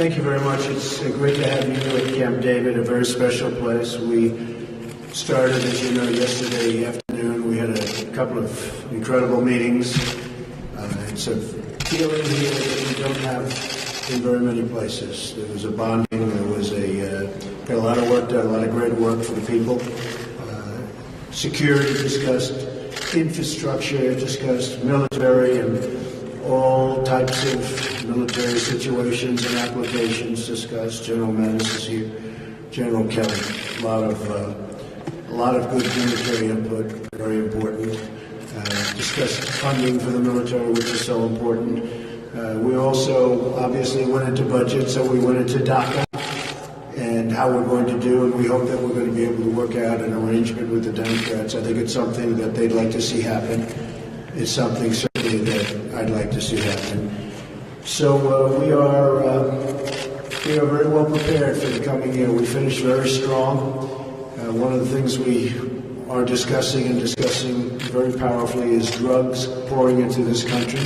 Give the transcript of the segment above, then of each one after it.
Thank you very much. It's great to have you at Camp David, a very special place. We started, as you know, yesterday afternoon. We had a couple of incredible meetings. It's a feeling here that we don't have in very many places. There was a bonding, there was got a lot of work done, a lot of great work for the people. Security discussed, infrastructure discussed, military and all types of military situations and applications discussed. General Mattis is here, General Kelly. A lot of good military input, very important. Discussed funding for the military, which is so important. We also obviously went into budget, so we went into DACA and how we're going to do, and we hope that we're going to be able to work out an arrangement with the Democrats. I think it's something that they'd like to see happen. It's something certainly that I'd like to see happen. So we are very well prepared for the coming year. We finished very strong. One of the things we are discussing very powerfully is drugs pouring into this country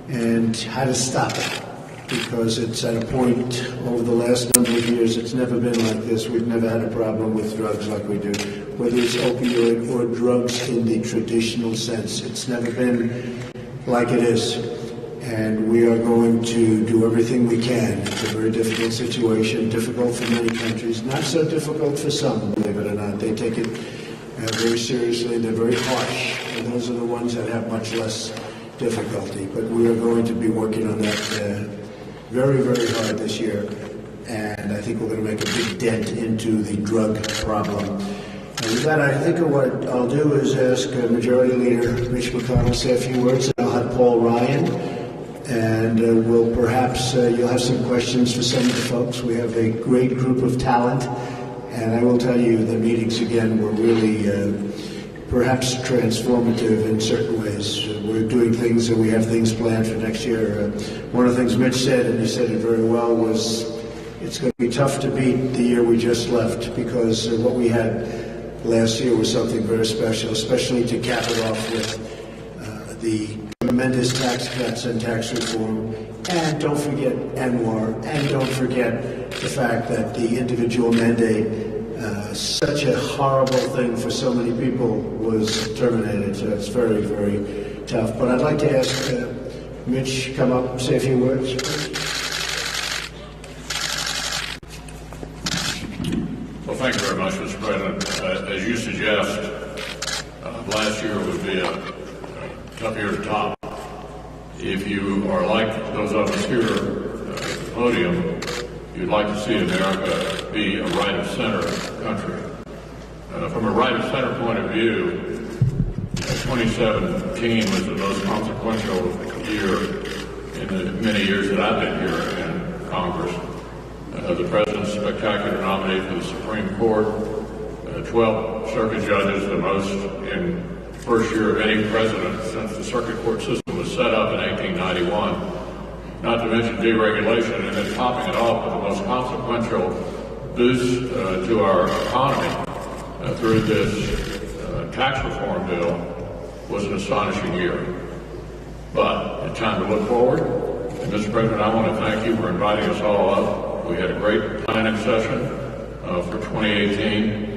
and how to stop it, because it's at a point over the last number of years, it's never been like this. We've never had a problem with drugs like we do, whether it's opioid or drugs in the traditional sense. It's never been like it is. And we are going to do everything we can. It's a very difficult situation, difficult for many countries, not so difficult for some, believe it or not. They take it very seriously. They're very harsh, and those are the ones that have much less difficulty. But we are going to be working on that very, very hard this year, and I think we're going to make a big dent into the drug problem. And with that, I think what I'll do is ask Majority Leader Mitch McConnell to say a few words, and I'll have Paul Ryan, and we'll perhaps, you'll have some questions for some of the folks. We have a great group of talent, and I will tell you the meetings again were really perhaps transformative in certain ways. We're doing things and we have things planned for next year. One of the things Mitch said, and he said it very well, was it's going to be tough to beat the year we just left, because what we had last year was something very special, especially to cap it off with the tremendous tax cuts and tax reform. And don't forget Anwar, and don't forget the fact that the individual mandate, such a horrible thing for so many people, was terminated. So it's very, very tough. But I'd like to ask Mitch to come up and say a few words. Well, thank you very much, Mr. President. As you suggest, last year would be a tough year to top. If you are like those of us here at the podium, you'd like to see America be a right-of-center country. From a right-of-center point of view, 2017 was the most consequential year in the many years that I've been here in Congress. The President's spectacular nominee for the Supreme Court, 12 circuit judges, the most in the first year of any president since the circuit court system was set up in 1891. Not to mention deregulation, and then topping it off with the most consequential boost to our economy through this tax reform bill was an astonishing year. But it's time to look forward. And Mr. President, I want to thank you for inviting us all up. We had a great planning session for 2018.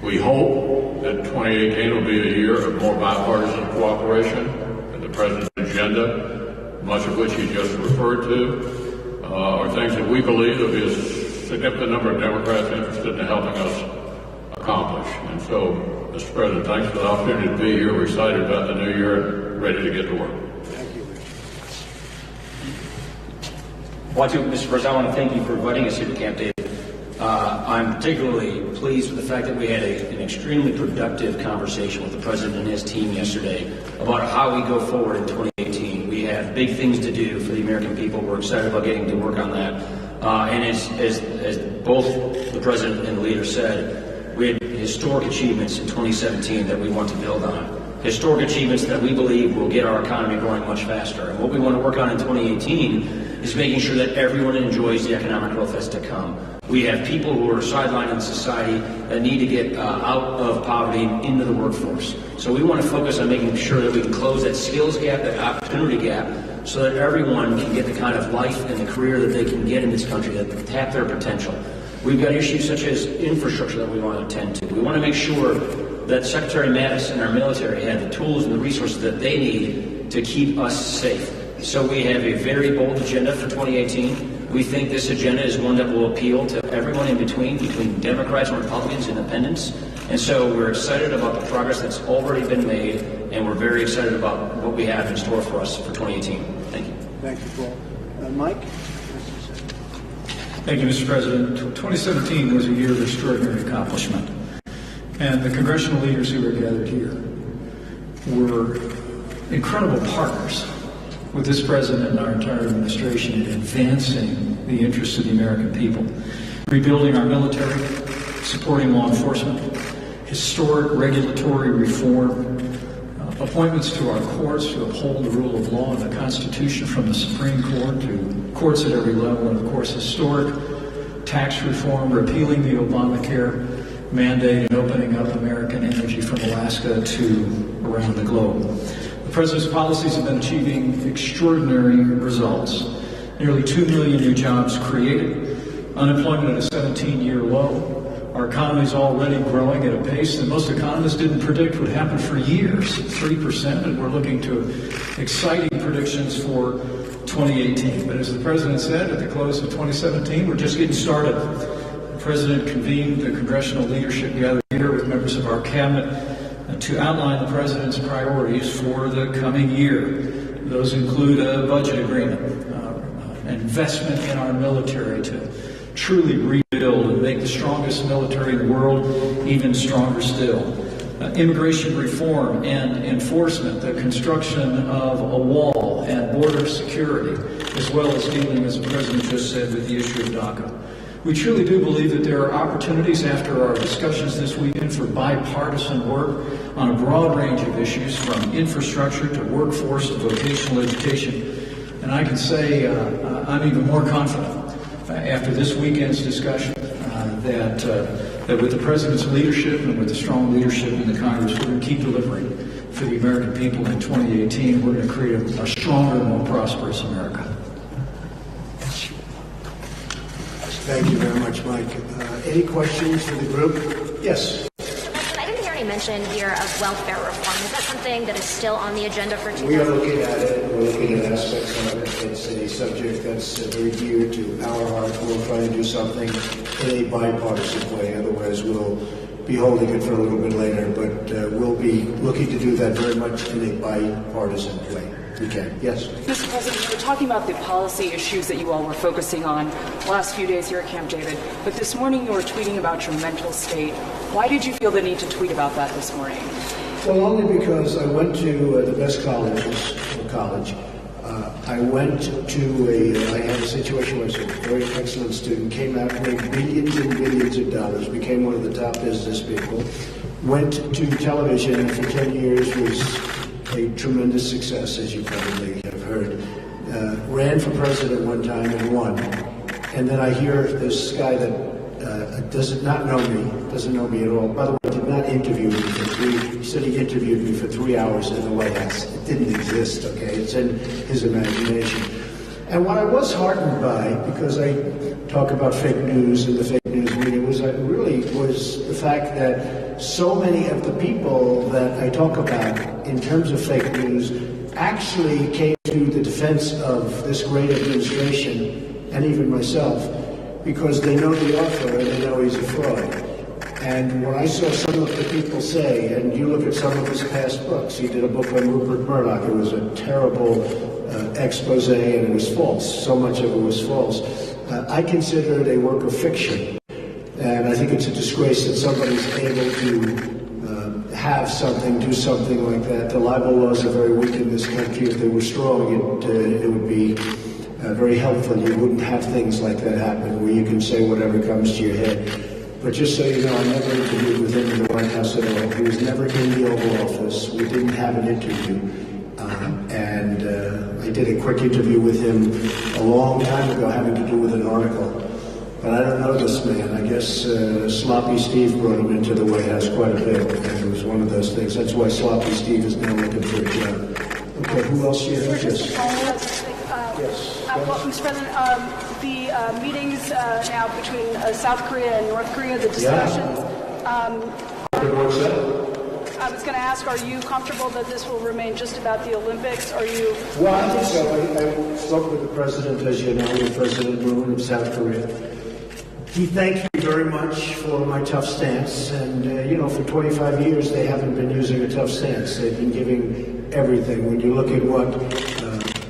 We hope that 2018 will be a year of more bipartisan cooperation and the President's agenda, much of which he just referred to, are things that we believe there will be a significant number of Democrats interested in helping us accomplish. And so, Mr. President, thanks for the opportunity to be here. We're excited about the new year and ready to get to work. Thank you. Mr. President, I want to thank you for inviting us here to Camp David. I'm particularly pleased with the fact that we had an extremely productive conversation with the President and his team yesterday about how we go forward in 2018. We have big things to do for the American people. We're excited about getting to work on that. And as both the President and the leader said, we had historic achievements in 2017 that we want to build on. Historic achievements that we believe will get our economy growing much faster. And what we want to work on in 2018 is making sure that everyone enjoys the economic growth that's to come. We have people who are sidelined in society that need to get out of poverty and into the workforce. So we want to focus on making sure that we can close that skills gap, that opportunity gap so that everyone can get the kind of life and the career that they can get in this country, that tap their potential. We've got issues such as infrastructure that we want to attend to. We want to make sure that Secretary Mattis and our military have the tools and the resources that they need to keep us safe. So we have a very bold agenda for 2018. We think this agenda is one that will appeal to everyone in between Democrats and Republicans, independents. And so we're excited about the progress that's already been made, and we're very excited about what we have in store for us for 2018. Thank you. Thank you, Paul. Mike? Thank you, Mr. President. 2017 was a year of extraordinary accomplishment, and the congressional leaders who are gathered here were incredible partners with this president and our entire administration in advancing the interests of the American people, rebuilding our military, supporting law enforcement, historic regulatory reform, appointments to our courts to uphold the rule of law and the Constitution, from the Supreme Court to courts at every level, and of course historic tax reform, repealing the Obamacare mandate and opening up American energy from Alaska to around the globe. The President's policies have been achieving extraordinary results. Nearly 2 million new jobs created, unemployment at a 17-year low. Our economy is already growing at a pace that most economists didn't predict would happen for years, 3%, and we're looking to exciting predictions for 2018. But as the President said at the close of 2017, we're just getting started. The President convened the congressional leadership gathered here with members of our cabinet to outline the President's priorities for the coming year. Those include a budget agreement, an investment in our military to truly rebuild and make the strongest military in the world even stronger still. Immigration reform and enforcement, the construction of a wall and border security, as well as dealing, as the President just said, with the issue of DACA. We truly do believe that there are opportunities after our discussions this weekend for bipartisan work on a broad range of issues, from infrastructure to workforce to vocational education. And I can say I'm even more confident after this weekend's discussion that with the President's leadership and with the strong leadership in the Congress, we're going to keep delivering for the American people in 2018. We're going to create a stronger, more prosperous America. Thank you very much, Mike. Any questions for the group? Yes. I didn't hear any mention here of welfare reform. Is that something that is still on the agenda for 2018? We are looking at it. We're looking at aspects of it. It's a subject that's very dear to our heart. We'll try to do something in a bipartisan way. Otherwise, we'll be holding it for a little bit later. But we'll be looking to do that very much in a bipartisan way. We can. Yes. Mr. President, you were talking about the policy issues that you all were focusing on the last few days here at Camp David. But this morning you were tweeting about your mental state. Why did you feel the need to tweet about that this morning? Well, only because I went to the best college. I went to I had a situation where I was a very excellent student, came out, made billions and billions of dollars, became one of the top business people, went to television, and for 10 years was a tremendous success, as you probably have heard. Ran for president one time and won. And then I hear this guy that doesn't know me at all. By the way, did not interview me for he said he interviewed me for 3 hours in the White House. It didn't exist, okay? It's in his imagination. And what I was heartened by, because I talk about fake news and the fake news media, was the fact that so many of the people that I talk about in terms of fake news actually came to the defense of this great administration and even myself, because they know the author and they know he's a fraud. And when I saw some of the people say, and you look at some of his past books, he did a book on Rupert Murdoch. It was a terrible expose, and it was false. So much of it was false. I consider it a work of fiction. And I think it's a disgrace that somebody's able to have something, do something like that. The libel laws are very weak in this country. If they were strong, it would be very helpful. You wouldn't have things like that happen where you can say whatever comes to your head. But just so you know, I never interviewed with him in the White House at all. He was never in the Oval Office. We didn't have an interview. And I did a quick interview with him a long time ago having to do with an article. But I don't know this man. I guess Sloppy Steve brought him into the White House quite a bit. And it was one of those things. That's why Sloppy Steve is now looking for a job. Okay, who else here? Just to Yes. follow up, Yes. well, Mr. President, the meetings now between South Korea and North Korea, the discussions, Good work, sir. I was going to ask, are you comfortable that this will remain just about the Olympics? Are you? Well, I think so. I spoke with the president, as you know, with President Moon of South Korea. He thanked me very much for my tough stance. And, for 25 years, they haven't been using a tough stance. They've been giving everything. When you look at what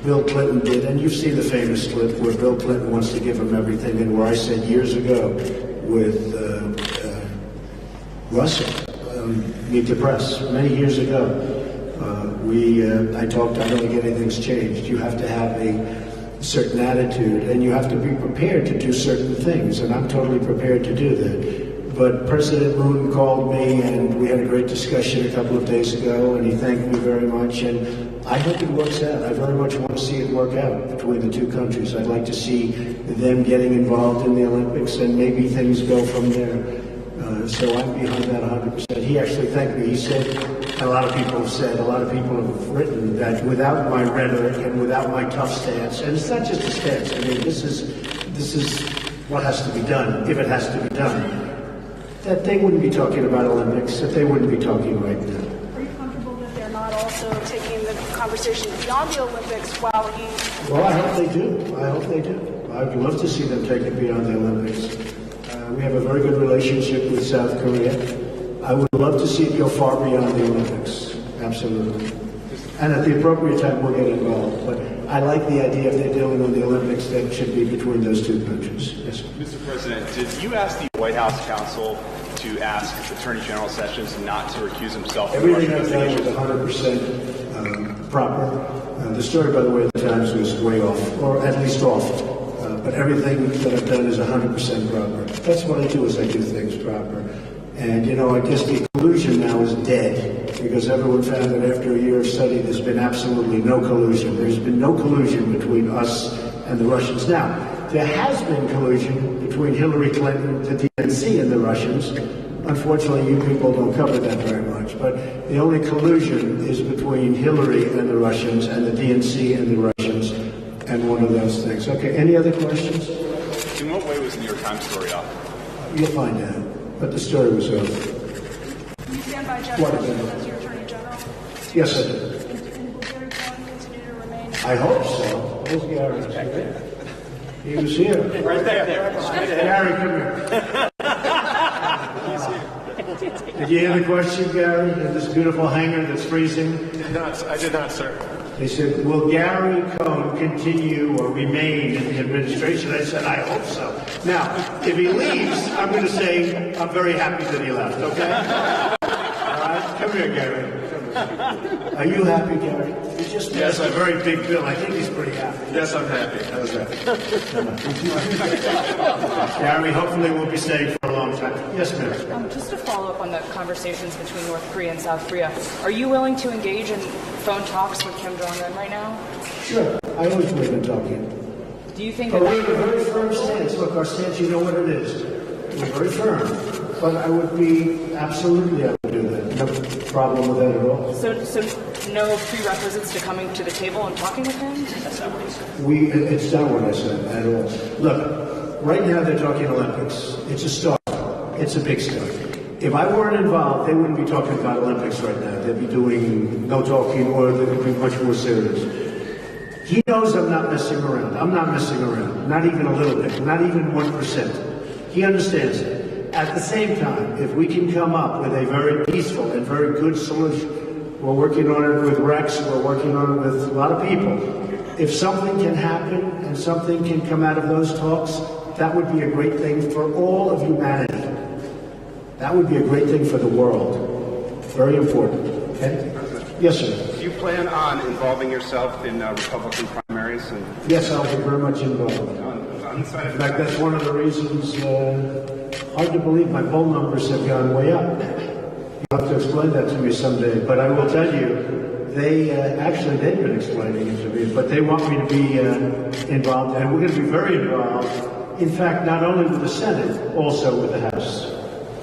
Bill Clinton did, and you've seen the famous clip where Bill Clinton wants to give him everything, and where I said years ago with Russell, Meet the Press, many years ago, I talked, I don't think anything's changed. You have to have a certain attitude, and you have to be prepared to do certain things, and I'm totally prepared to do that. But President Moon called me, and we had a great discussion a couple of days ago, and he thanked me very much, and I hope it works out. I very much want to see it work out between the two countries. I'd like to see them getting involved in the Olympics, and maybe things go from there. So I'm behind that 100%. He actually thanked me. He said, a lot of people have written that without my rhetoric and without my tough stance, and it's not just a stance. I mean, this is what has to be done, if it has to be done, that they wouldn't be talking about Olympics, that they wouldn't be talking right now. Are you comfortable that they're not also taking the conversation beyond the Olympics while he? Well, I hope they do. I hope they do. I'd love to see them take it beyond the Olympics. We have a very good relationship with South Korea. I would love to see it go far beyond the Olympics. Absolutely. And at the appropriate time, we'll get involved. But I like the idea if they're dealing with the Olympics, that it should be between those two countries. Yes, sir. Mr. President, did you ask the White House counsel to ask Attorney General Sessions not to recuse himself from the Everything Russian I've done was investigation? 100% proper. The story, by the way, at the Times was way off, or at least off. But everything that I've done is 100% proper. That's what I do, is I do things proper. And, I guess the collusion now is dead, because everyone found that after a year of study, there's been absolutely no collusion. There's been no collusion between us and the Russians. Now, there has been collusion between Hillary Clinton, the DNC, and the Russians. Unfortunately, you people don't cover that very much. But the only collusion is between Hillary and the Russians, and the DNC and the Russians, and one of those things. Okay, any other questions? In what way was the New York Times story off? You'll find out. But the story was over. Do you stand by Jeff What? Sessions as your Attorney General? Yes, I do. And will Gary Cohn continue to remain? I hope so. Where's Gary? He was here. Right there. Gary, come here. Did you hear the question, Gary? In this beautiful hangar that's freezing? I did not, sir. They said, will Gary Cohn continue or remain in the administration? I said, I hope so. Now, if he leaves, I'm going to say, I'm very happy that he left, okay? All right? Come here, Gary. Are you happy, Gary? You just missed a very big bill. I think he's pretty happy. Yes, I'm happy. How's that? Gary, hopefully we'll be staying for a long time. Yes, ma'am. Just to follow up on the conversations between North Korea and South Korea, are you willing to engage in phone talks with Kim Jong-un right now? Sure. I always believe in talking. Do you think But that we have a very firm stance. Look, our stance, you know what it is. We're very firm. But I would be, absolutely, I would do that. No problem with that at all. so no prerequisites to coming to the table and talking with him? That's not what he said. It's not what I said at all. Look, right now they're talking Olympics. It's a start. It's a big start. If I weren't involved, they wouldn't be talking about Olympics right now. They'd be doing no talking, or they would be much more serious. He knows I'm not messing around. I'm not messing around. Not even a little bit. Not even 1%. He understands it. At the same time, if we can come up with a very peaceful and very good solution, we're working on it with Rex, we're working on it with a lot of people. If something can happen and something can come out of those talks, that would be a great thing for all of humanity. That would be a great thing for the world. Very important. Okay? Yes, sir. Do you plan on involving yourself in Republican primaries? Yes, I'll be very much involved. In fact, that's one of the reasons, hard to believe, my poll numbers have gone way up. You'll have to explain that to me someday. But I will tell you, they've been explaining it to me, but they want me to be involved, and we're going to be very involved. In fact, not only with the Senate, also with the House.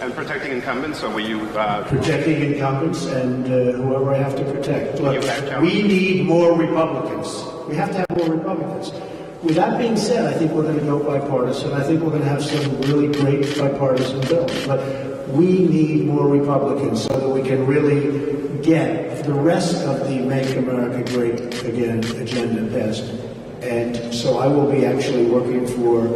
And protecting incumbents, or will you... Protecting incumbents and whoever I have to protect. Look, You have we need more Republicans. We have to have more Republicans. With that being said, I think we're going to go bipartisan. I think we're going to have some really great bipartisan bills. But we need more Republicans so that we can really get the rest of the Make America Great Again agenda passed. And so I will be actually working for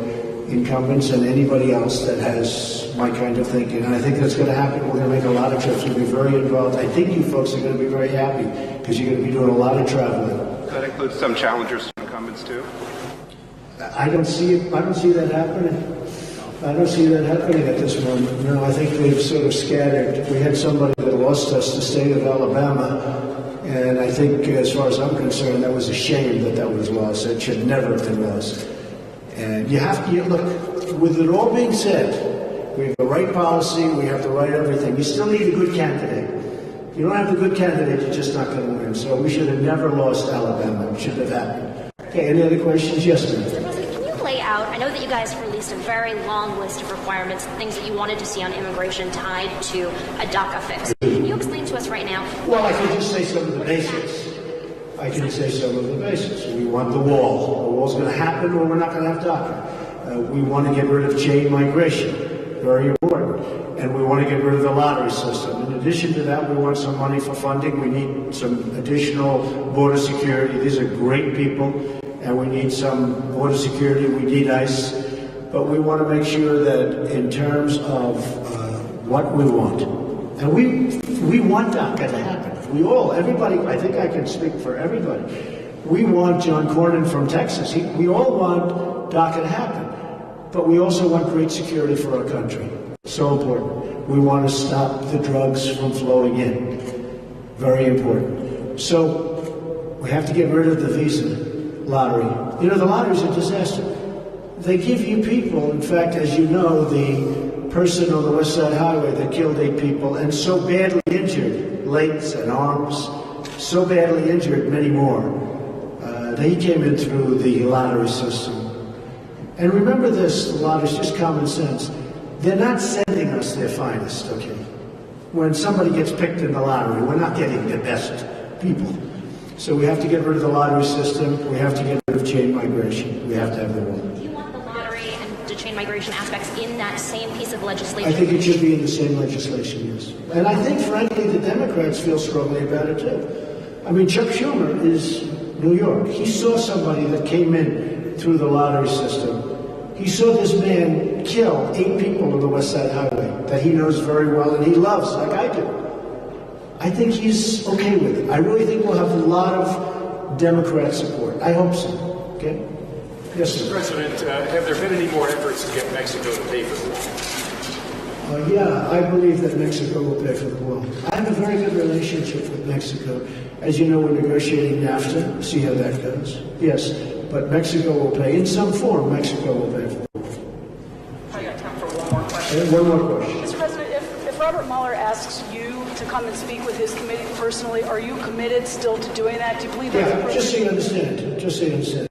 incumbents and anybody else that has my kind of thinking. And I think that's going to happen. We're going to make a lot of trips. We'll be very involved. I think you folks are going to be very happy because you're going to be doing a lot of traveling. That includes some challengers to incumbents, too? I don't see it. I don't see that happening. I don't see that happening at this moment. No, I think they've sort of scattered. We had somebody that lost us, the state of Alabama, and I think, as far as I'm concerned, that was a shame that that was lost. It should never have been lost. And you have to look. With it all being said, we have the right policy. We have the right everything. You still need a good candidate. If you don't have a good candidate, you're just not going to win. So we should have never lost Alabama. It shouldn't have happened. Okay. Any other questions? Yes, ma'am. Mr. President, can you lay out? I know that you guys released a very long list of requirements, things that you wanted to see on immigration tied to a DACA fix. Can you explain to us right now? Well, I can just say some of the basics. I can say some of the basics. We want the wall. The wall's going to happen, or we're not going to have DACA. We want to get rid of chain migration. Very important. And we want to get rid of the lottery system. In addition to that, we want some money for funding. We need some additional border security. These are great people, and we need some border security. We need ICE. But we want to make sure that in terms of what we want, and we want DACA to happen. We all, everybody, I think I can speak for everybody. We want John Cornyn from Texas. We all want DACA to happen. But we also want great security for our country. So important. We want to stop the drugs from flowing in. Very important. So we have to get rid of the visa lottery. You know, the lottery is a disaster. They give you people, in fact, as you know, the person on the West Side Highway that killed 8 people and so badly injured, legs and arms, so badly injured, many more. They came in through the lottery system. And remember this, the lottery is just common sense. They're not sending us their finest, okay? When somebody gets picked in the lottery, we're not getting the best people. So we have to get rid of the lottery system. We have to get rid of chain migration. We have to have the wall. Do you want the lottery and the chain migration aspects in that same piece of legislation? I think it should be in the same legislation, yes. And I think, frankly, the Democrats feel strongly about it, too. I mean, Chuck Schumer is New York. He saw somebody that came in through the lottery system. He saw this man kill 8 people on the West Side Highway that he knows very well and he loves, like I do. I think he's okay with it. I really think we'll have a lot of Democrat support. I hope so. Okay? Yes, sir. Mr. President, have there been any more efforts to get Mexico to pay for the wall? Yeah, I believe that Mexico will pay for the wall. I have a very good relationship with Mexico. As you know, we're negotiating NAFTA. See how that goes. Yes, but Mexico will pay. In some form, Mexico will pay for the wall. I got time for one more question. One more question. Mr. President, if Robert Mueller asks you to come and speak with his committee personally, are you committed still to doing that? Do you believe that's Yeah, just so you understand. Just so you understand.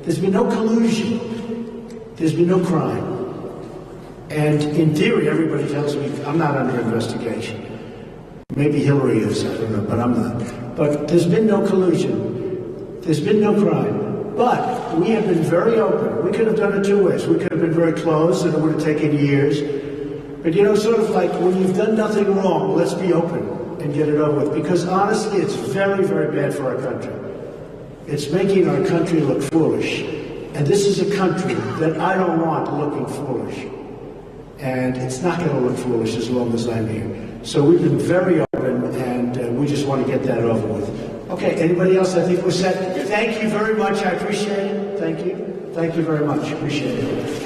There's been no collusion. There's been no crime. And in theory, everybody tells me I'm not under investigation. Maybe Hillary is, I don't know, but I'm not. But there's been no collusion. There's been no crime. But we have been very open. We could have done it 2 ways. We could have been very close, and it would have taken years. But, you know, sort of like when you've done nothing wrong, let's be open and get it over with. Because honestly, it's very, very bad for our country. It's making our country look foolish. And this is a country that I don't want looking foolish. And it's not going to look foolish as long as I'm here. So we've been very open, and we just want to get that over with. Okay, anybody else? I think we're set. Thank you very much. I appreciate it. Thank you. Thank you very much. Appreciate it.